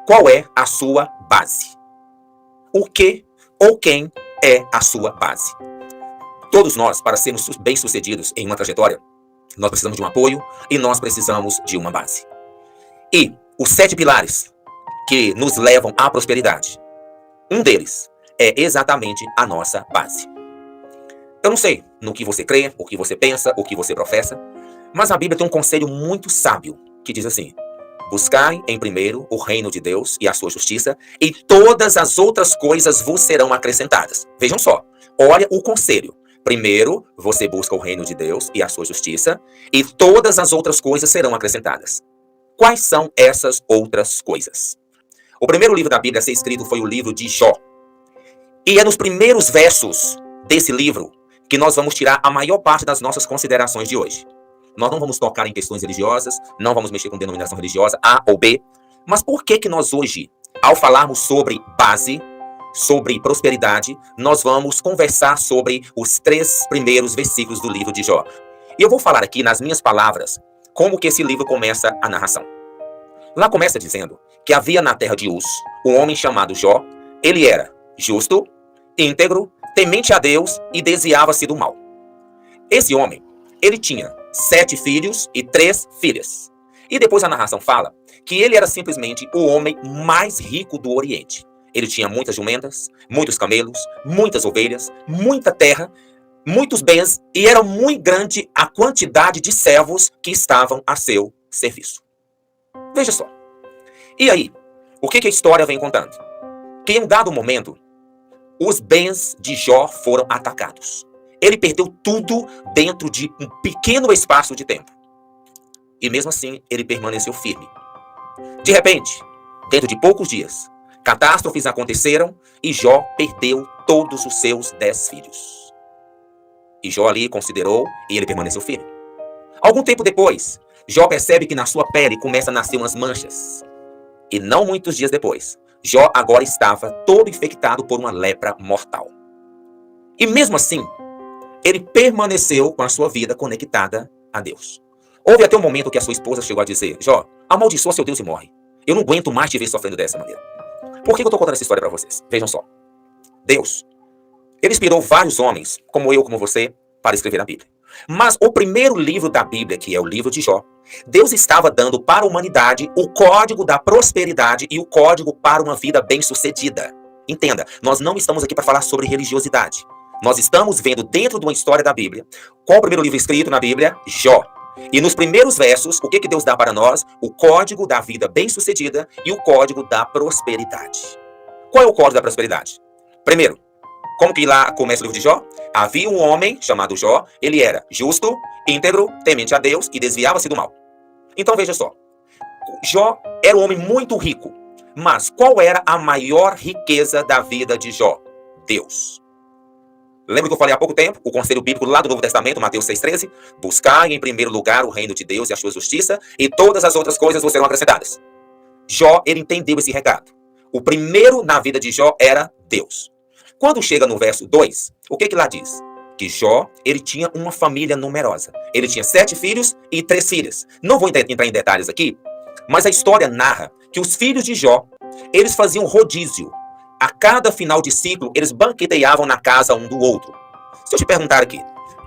Qual é a sua base? O que ou quem é a sua base? Todos nós, para sermos bem-sucedidos em uma trajetória, nós precisamos de um apoio e nós precisamos de uma base. E os 7 pilares que nos levam à prosperidade, um deles é exatamente a nossa base. Eu não sei no que você crê, o que você pensa, o que você professa, mas a Bíblia tem um conselho muito sábio que diz assim: buscai em primeiro o reino de Deus e a sua justiça, e todas as outras coisas vos serão acrescentadas. Vejam só, olha o conselho. Primeiro, você busca o reino de Deus e a sua justiça, e todas as outras coisas serão acrescentadas. Quais são essas outras coisas? O primeiro livro da Bíblia a ser escrito foi o livro de Jó. E é nos primeiros versos desse livro que nós vamos tirar a maior parte das nossas considerações de hoje. Nós não vamos tocar em questões religiosas, não vamos mexer com denominação religiosa A ou B. Mas por que nós hoje, ao falarmos sobre base, sobre prosperidade, nós vamos conversar sobre os 3 primeiros versículos do livro de Jó? E eu vou falar aqui, nas minhas palavras, como que esse livro começa a narração. Lá começa dizendo que havia na terra de Uz um homem chamado Jó. Ele era justo, íntegro, temente a Deus e desviava-se do mal. Esse homem, ele tinha 7 filhos e 3 filhas. E depois a narração fala que ele era simplesmente o homem mais rico do Oriente. Ele tinha muitas jumentas, muitos camelos, muitas ovelhas, muita terra, muitos bens, e era muito grande a quantidade de servos que estavam a seu serviço. Veja só. E aí, o que a história vem contando? Que em um dado momento, os bens de Jó foram atacados. Ele perdeu tudo dentro de um pequeno espaço de tempo. E mesmo assim, ele permaneceu firme. De repente, dentro de poucos dias, catástrofes aconteceram e Jó perdeu todos os seus 10 filhos. E Jó ali considerou e ele permaneceu firme. Algum tempo depois, Jó percebe que na sua pele começam a nascer umas manchas. E não muitos dias depois, Jó agora estava todo infectado por uma lepra mortal. E mesmo assim, ele permaneceu com a sua vida conectada a Deus. Houve até um momento que a sua esposa chegou a dizer: Jó, amaldiçoa seu Deus e morre. Eu não aguento mais te ver sofrendo dessa maneira. Por que eu estou contando essa história para vocês? Vejam só. Deus, ele inspirou vários homens, como eu, como você, para escrever a Bíblia. Mas o primeiro livro da Bíblia, que é o livro de Jó, Deus estava dando para a humanidade o código da prosperidade e o código para uma vida bem-sucedida. Entenda, nós não estamos aqui para falar sobre religiosidade. Nós estamos vendo dentro de uma história da Bíblia. Qual o primeiro livro escrito na Bíblia? Jó. E nos primeiros versos, o que Deus dá para nós? O código da vida bem-sucedida e o código da prosperidade. Qual é o código da prosperidade? Primeiro, como que lá começa o livro de Jó? Havia um homem chamado Jó, ele era justo, íntegro, temente a Deus e desviava-se do mal. Então veja só, Jó era um homem muito rico, mas qual era a maior riqueza da vida de Jó? Deus. Lembra que eu falei há pouco tempo? O conselho bíblico lá do Novo Testamento, Mateus 6,13? Buscai em primeiro lugar o reino de Deus e a sua justiça, e todas as outras coisas vos serão acrescentadas. Jó, ele entendeu esse recado. O primeiro na vida de Jó era Deus. Quando chega no verso 2, o que lá diz? Que Jó, ele tinha uma família numerosa. Ele tinha 7 filhos e 3 filhas. Não vou entrar em detalhes aqui, mas a história narra que os filhos de Jó, eles faziam rodízio. A cada final de ciclo, eles banqueteavam na casa um do outro. Se eu te perguntar aqui,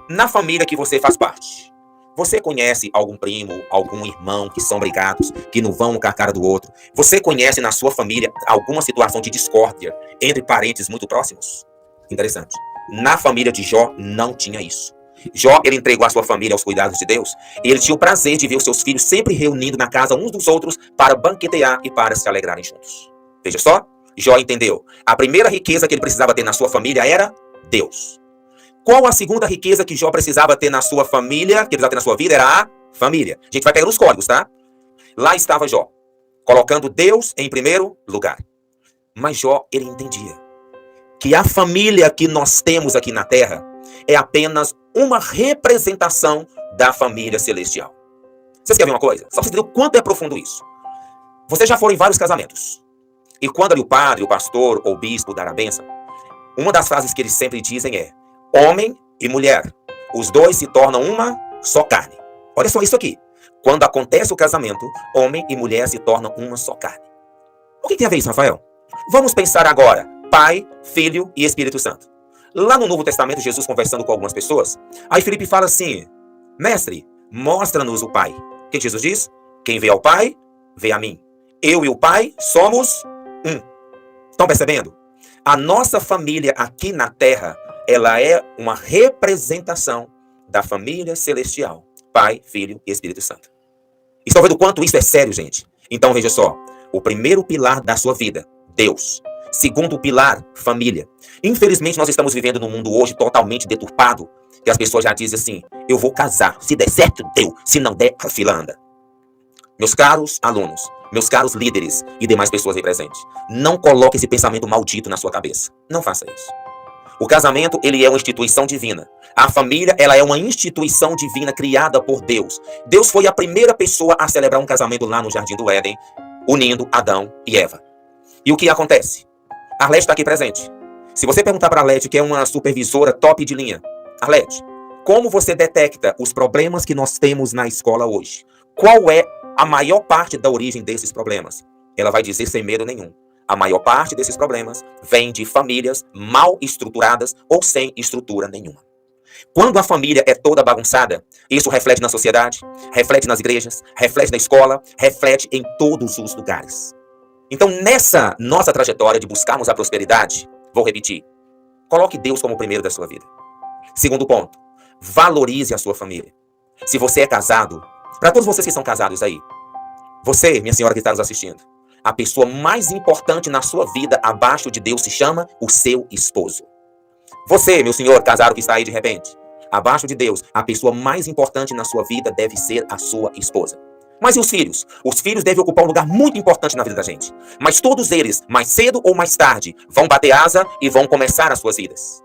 na família que você faz parte, você conhece algum primo, algum irmão que são brigados, que não vão com a cara do outro? Você conhece na sua família alguma situação de discórdia entre parentes muito próximos? Interessante. Na família de Jó, não tinha isso. Jó, ele entregou a sua família aos cuidados de Deus, e ele tinha o prazer de ver os seus filhos sempre reunindo na casa uns dos outros para banquetear e para se alegrarem juntos. Veja só. Jó entendeu. A primeira riqueza que ele precisava ter na sua família era Deus. Qual a segunda riqueza que Jó precisava ter na sua família, que precisava ter na sua vida, era a família. A gente vai pegar os códigos, tá? Lá estava Jó, colocando Deus em primeiro lugar. Mas Jó, ele entendia que a família que nós temos aqui na terra é apenas uma representação da família celestial. Vocês querem ver uma coisa? Só pra vocês entenderem o quanto é profundo isso. Vocês já foram em vários casamentos. E quando ali o padre, o pastor ou o bispo dar a bênção, uma das frases que eles sempre dizem é: homem e mulher, os dois se tornam uma só carne. Olha só isso aqui. Quando acontece o casamento, homem e mulher se tornam uma só carne. O que tem a ver isso, Rafael? Vamos pensar agora, Pai, Filho e Espírito Santo. Lá no Novo Testamento, Jesus conversando com algumas pessoas, aí Filipe fala assim, mestre, mostra-nos o Pai. O que Jesus diz? Quem vê ao Pai, vê a mim. Eu e o Pai somos um. Estão percebendo? A nossa família aqui na Terra, ela é uma representação da família celestial. Pai, Filho e Espírito Santo. Estão vendo o quanto isso é sério, gente? Então veja só, o primeiro pilar da sua vida, Deus. Segundo pilar, família. Infelizmente nós estamos vivendo num mundo hoje totalmente deturpado, que as pessoas já dizem assim, eu vou casar, se der certo, deu, se não der, a fila anda. Meus caros alunos, meus caros líderes e demais pessoas aí presentes, não coloque esse pensamento maldito na sua cabeça. Não faça isso. O casamento, ele é uma instituição divina. A família, ela é uma instituição divina criada por Deus. Deus foi a primeira pessoa a celebrar um casamento lá no Jardim do Éden, unindo Adão e Eva. E o que acontece? Arlete está aqui presente. Se você perguntar para a Arlete, que é uma supervisora top de linha, Arlete, como você detecta os problemas que nós temos na escola hoje? Qual é a maior parte da origem desses problemas? Ela vai dizer sem medo nenhum. A maior parte desses problemas vem de famílias mal estruturadas ou sem estrutura nenhuma. Quando a família é toda bagunçada, isso reflete na sociedade, reflete nas igrejas, reflete na escola, reflete em todos os lugares. Então, nessa nossa trajetória de buscarmos a prosperidade, vou repetir, coloque Deus como o primeiro da sua vida. Segundo ponto, valorize a sua família. Se você é casado, para todos vocês que são casados aí, você, minha senhora que está nos assistindo, a pessoa mais importante na sua vida abaixo de Deus se chama o seu esposo. Você, meu senhor casado que está aí de repente, abaixo de Deus, a pessoa mais importante na sua vida deve ser a sua esposa. Mas e os filhos? Os filhos devem ocupar um lugar muito importante na vida da gente. Mas todos eles, mais cedo ou mais tarde, vão bater asa e vão começar as suas vidas.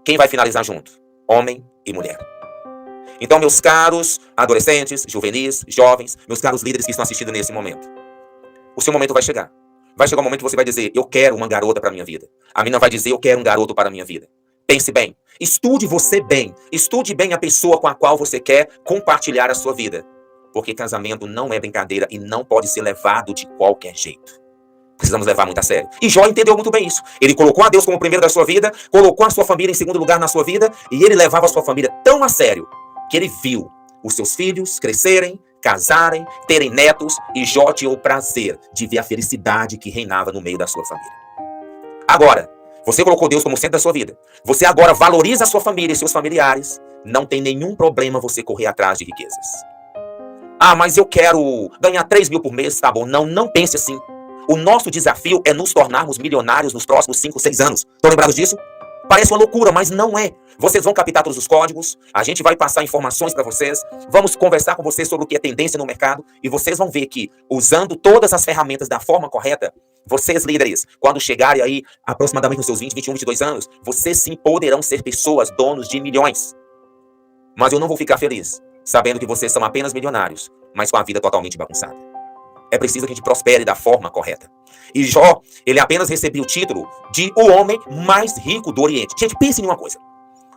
Quem vai finalizar junto? Homem e mulher. Então, meus caros adolescentes, juvenis, jovens, meus caros líderes que estão assistindo nesse momento, o seu momento vai chegar. Vai chegar um momento que você vai dizer, eu quero uma garota para a minha vida. A menina vai dizer, eu quero um garoto para a minha vida. Pense bem. Estude você bem. Estude bem a pessoa com a qual você quer compartilhar a sua vida. Porque casamento não é brincadeira e não pode ser levado de qualquer jeito. Precisamos levar muito a sério. E Jó entendeu muito bem isso. Ele colocou a Deus como primeiro da sua vida, colocou a sua família em segundo lugar na sua vida, e ele levava a sua família tão a sério que ele viu os seus filhos crescerem, casarem, terem netos, e Jó tinha o prazer de ver a felicidade que reinava no meio da sua família. Agora, você colocou Deus como centro da sua vida. Você agora valoriza a sua família e seus familiares. Não tem nenhum problema você correr atrás de riquezas. Ah, mas eu quero ganhar 3 mil por mês, tá bom. Não pense assim. O nosso desafio é nos tornarmos milionários nos próximos 5, 6 anos. Estão lembrados disso? Parece uma loucura, mas não é. Vocês vão captar todos os códigos, a gente vai passar informações para vocês, vamos conversar com vocês sobre o que é tendência no mercado, e vocês vão ver que, usando todas as ferramentas da forma correta, vocês líderes, quando chegarem aí aproximadamente nos seus 20, 21, 22 anos, vocês sim poderão ser pessoas donos de milhões. Mas eu não vou ficar feliz, sabendo que vocês são apenas milionários, mas com a vida totalmente bagunçada. É preciso que a gente prospere da forma correta. E Jó, ele apenas recebeu o título de o homem mais rico do Oriente. Gente, pense em uma coisa.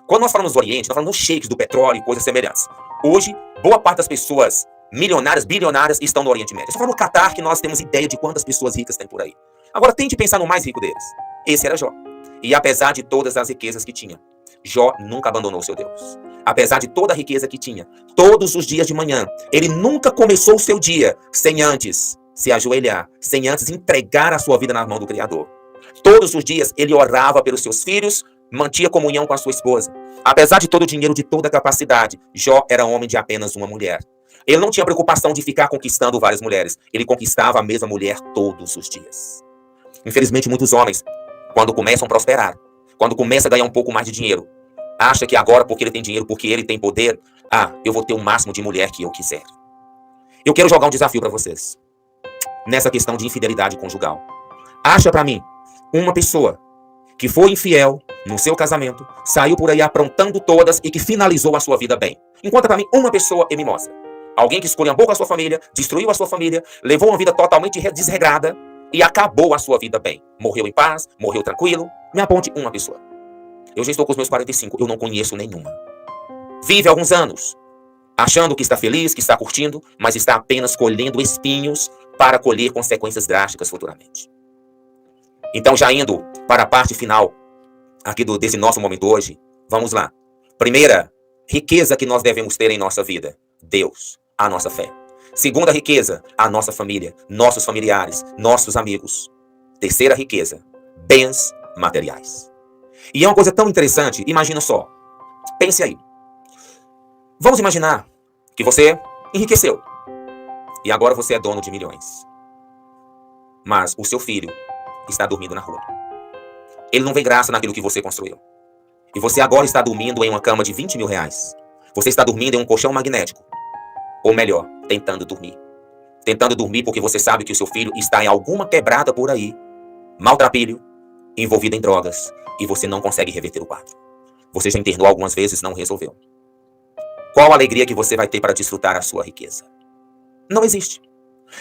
Quando nós falamos do Oriente, nós falamos dos sheiks do petróleo e coisas semelhantes. Hoje, boa parte das pessoas milionárias, bilionárias, estão no Oriente Médio. Só falando no Catar que nós temos ideia de quantas pessoas ricas tem por aí. Agora, tente pensar no mais rico deles. Esse era Jó. E apesar de todas as riquezas que tinha, Jó nunca abandonou seu Deus. Apesar de toda a riqueza que tinha, todos os dias de manhã, ele nunca começou o seu dia sem antes se ajoelhar, sem antes entregar a sua vida na mão do Criador. Todos os dias ele orava pelos seus filhos, mantinha comunhão com a sua esposa. Apesar de todo o dinheiro, de toda a capacidade, Jó era homem de apenas uma mulher. Ele não tinha preocupação de ficar conquistando várias mulheres. Ele conquistava a mesma mulher todos os dias. Infelizmente, muitos homens, quando começam a prosperar, quando começam a ganhar um pouco mais de dinheiro, acha que agora, porque ele tem dinheiro, porque ele tem poder, eu vou ter o máximo de mulher que eu quiser. Eu quero jogar um desafio para vocês. Nessa questão de infidelidade conjugal. Acha para mim uma pessoa que foi infiel no seu casamento, saiu por aí aprontando todas e que finalizou a sua vida bem. Encontra para mim uma pessoa e me mostra. Alguém que esculhambou com a sua família, destruiu a sua família, levou uma vida totalmente desregrada e acabou a sua vida bem. Morreu em paz, morreu tranquilo. Me aponte uma pessoa. Eu já estou com os meus 45, eu não conheço nenhuma. Vive alguns anos, achando que está feliz, que está curtindo, mas está apenas colhendo espinhos para colher consequências drásticas futuramente. Então, já indo para a parte final aqui desse nosso momento hoje, vamos lá. Primeira riqueza que nós devemos ter em nossa vida: Deus, a nossa fé. Segunda riqueza, a nossa família, nossos familiares, nossos amigos. Terceira riqueza, bens materiais. E é uma coisa tão interessante, imagina só. Pense aí. Vamos imaginar que você enriqueceu e agora você é dono de milhões. Mas o seu filho está dormindo na rua. Ele não vê graça naquilo que você construiu. E você agora está dormindo em uma cama de 20 mil reais. Você está dormindo em um colchão magnético. Ou melhor, tentando dormir. Tentando dormir porque você sabe que o seu filho está em alguma quebrada por aí, maltrapilho, envolvido em drogas, e você não consegue reverter o quadro. Você já internou algumas vezes, não resolveu. Qual a alegria que você vai ter para desfrutar a sua riqueza? Não existe.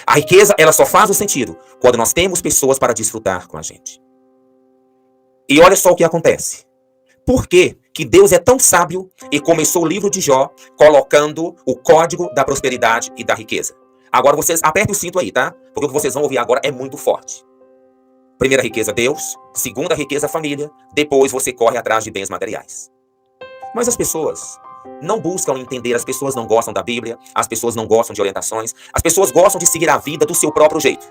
A riqueza, ela só faz o sentido quando nós temos pessoas para desfrutar com a gente. E olha só o que acontece. Por que que Deus é tão sábio e começou o livro de Jó colocando o código da prosperidade e da riqueza? Agora vocês apertem o cinto aí, tá? Porque o que vocês vão ouvir agora é muito forte. Primeira riqueza, Deus. Segunda riqueza, família. Depois você corre atrás de bens materiais. Mas as pessoas não buscam entender, as pessoas não gostam da Bíblia, as pessoas não gostam de orientações, as pessoas gostam de seguir a vida do seu próprio jeito.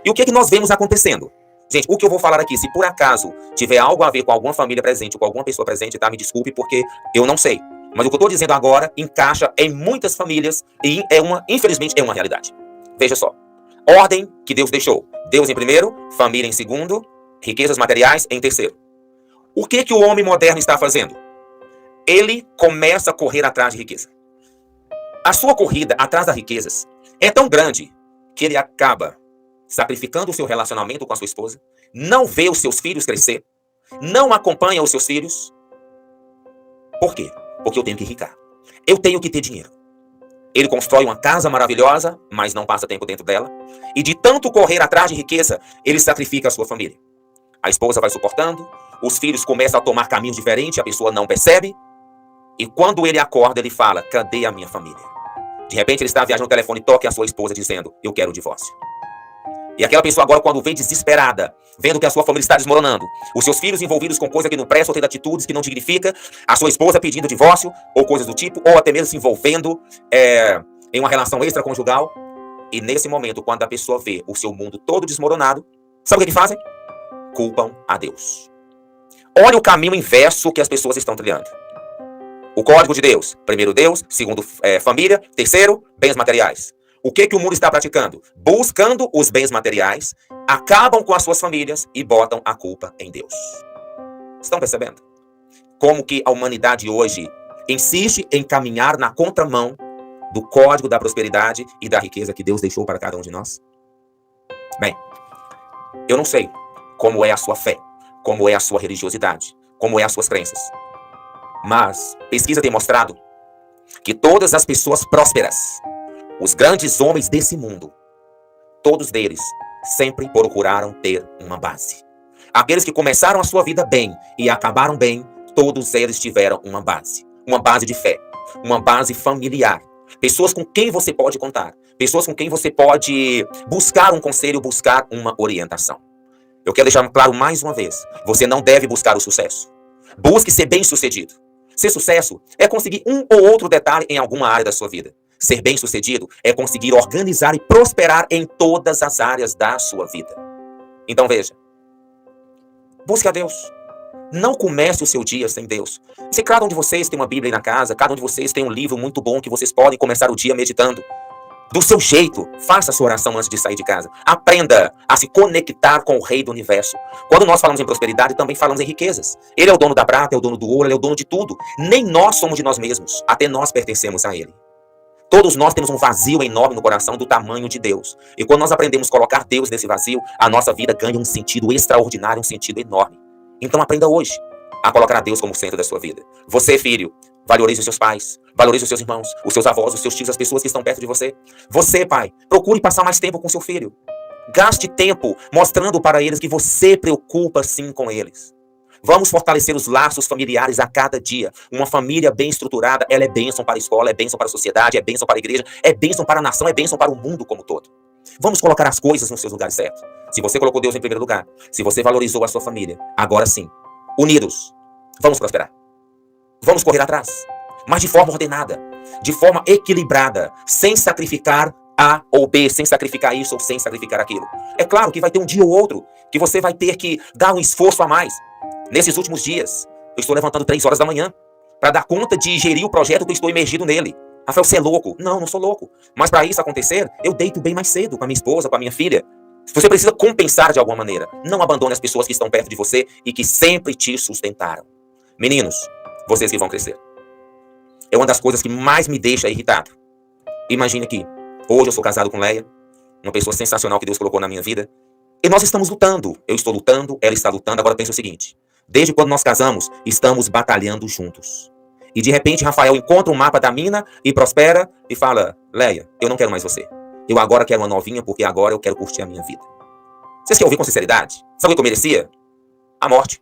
E o que é que nós vemos acontecendo? Gente, o que eu vou falar aqui, se por acaso tiver algo a ver com alguma família presente ou com alguma pessoa presente, tá? Me desculpe porque eu não sei. Mas o que eu estou dizendo agora encaixa em muitas famílias e infelizmente, é uma realidade. Veja só. Ordem que Deus deixou. Deus em primeiro, família em segundo, riquezas materiais em terceiro. O que que o homem moderno está fazendo? Ele começa a correr atrás de riqueza. A sua corrida atrás das riquezas é tão grande que ele acaba sacrificando o seu relacionamento com a sua esposa, não vê os seus filhos crescer, não acompanha os seus filhos. Por quê? Porque eu tenho que ricar. Eu tenho que ter dinheiro. Ele constrói uma casa maravilhosa, mas não passa tempo dentro dela. E de tanto correr atrás de riqueza, ele sacrifica a sua família. A esposa vai suportando, os filhos começam a tomar caminhos diferentes, a pessoa não percebe. E quando ele acorda, ele fala: cadê a minha família? De repente ele está viajando no telefone e toca a sua esposa dizendo: eu quero o divórcio. E aquela pessoa agora, quando vem desesperada, vendo que a sua família está desmoronando, os seus filhos envolvidos com coisa que não presta ou tendo atitudes que não dignifica, a sua esposa pedindo divórcio ou coisas do tipo, ou até mesmo se envolvendo em uma relação extraconjugal. E nesse momento, quando a pessoa vê o seu mundo todo desmoronado, sabe o que fazem? Culpam a Deus. Olha o caminho inverso que as pessoas estão trilhando. O código de Deus. Primeiro Deus, segundo família, terceiro, bens materiais. O que que o mundo está praticando? Buscando os bens materiais, acabam com as suas famílias e botam a culpa em Deus. Estão percebendo? Como que a humanidade hoje insiste em caminhar na contramão do código da prosperidade e da riqueza que Deus deixou para cada um de nós? Bem, eu não sei como é a sua fé, como é a sua religiosidade, como é as suas crenças. Mas pesquisa tem mostrado que todas as pessoas prósperas, os grandes homens desse mundo, todos eles sempre procuraram ter uma base. Aqueles que começaram a sua vida bem e acabaram bem, todos eles tiveram uma base de fé, uma base familiar. Pessoas com quem você pode contar, pessoas com quem você pode buscar um conselho, buscar uma orientação. Eu quero deixar claro mais uma vez, você não deve buscar o sucesso. Busque ser bem-sucedido. Ser sucesso é conseguir um ou outro detalhe em alguma área da sua vida. Ser bem-sucedido é conseguir organizar e prosperar em todas as áreas da sua vida. Então veja, busque a Deus. Não comece o seu dia sem Deus. Se cada um de vocês tem uma Bíblia aí na casa, cada um de vocês tem um livro muito bom que vocês podem começar o dia meditando. Do seu jeito, faça a sua oração antes de sair de casa. Aprenda a se conectar com o Rei do Universo. Quando nós falamos em prosperidade, também falamos em riquezas. Ele é o dono da prata, é o dono do ouro, ele é o dono de tudo. Nem nós somos de nós mesmos, até nós pertencemos a ele. Todos nós temos um vazio enorme no coração do tamanho de Deus. E quando nós aprendemos a colocar Deus nesse vazio, a nossa vida ganha um sentido extraordinário, um sentido enorme. Então aprenda hoje a colocar a Deus como centro da sua vida. Você, filho, valorize os seus pais, valorize os seus irmãos, os seus avós, os seus tios, as pessoas que estão perto de você. Você, pai, procure passar mais tempo com seu filho. Gaste tempo mostrando para eles que você preocupa sim com eles. Vamos fortalecer os laços familiares a cada dia. Uma família bem estruturada, ela é bênção para a escola, é bênção para a sociedade, é bênção para a igreja, é bênção para a nação, é bênção para o mundo como todo. Vamos colocar as coisas nos seus lugares certos. Se você colocou Deus em primeiro lugar, se você valorizou a sua família, agora sim, unidos, vamos prosperar. Vamos correr atrás, mas de forma ordenada, de forma equilibrada, sem sacrificar A ou B, sem sacrificar isso ou sem sacrificar aquilo. É claro que vai ter um dia ou outro que você vai ter que dar um esforço a mais. Nesses últimos dias, eu estou levantando 3 horas da manhã para dar conta de gerir o projeto que eu estou imergido nele. Rafael, você é louco? Não, não sou louco. Mas para isso acontecer, eu deito bem mais cedo com a minha esposa, com a minha filha. Você precisa compensar de alguma maneira. Não abandone as pessoas que estão perto de você e que sempre te sustentaram. Meninos, vocês que vão crescer. É uma das coisas que mais me deixa irritado. Imagine que hoje eu sou casado com Leia, uma pessoa sensacional que Deus colocou na minha vida. E nós estamos lutando. Eu estou lutando, ela está lutando. Agora pensa o seguinte. Desde quando nós casamos, estamos batalhando juntos. E de repente Rafael encontra um mapa da mina e prospera e fala: Leia, eu não quero mais você. Eu agora quero uma novinha porque agora eu quero curtir a minha vida. Vocês querem ouvir com sinceridade? Sabe o que eu merecia? A morte.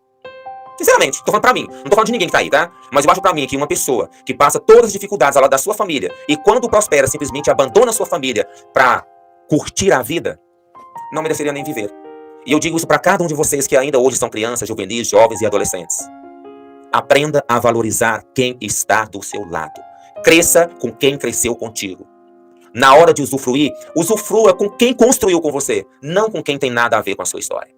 Sinceramente, tô falando pra mim. Não tô falando de ninguém que tá aí, tá? Mas eu acho pra mim que uma pessoa que passa todas as dificuldades ao lado da sua família e quando prospera simplesmente abandona a sua família pra curtir a vida, não mereceria nem viver. E eu digo isso pra cada um de vocês que ainda hoje são crianças, juvenis, jovens e adolescentes. Aprenda a valorizar quem está do seu lado. Cresça com quem cresceu contigo. Na hora de usufruir, usufrua com quem construiu com você, não com quem tem nada a ver com a sua história.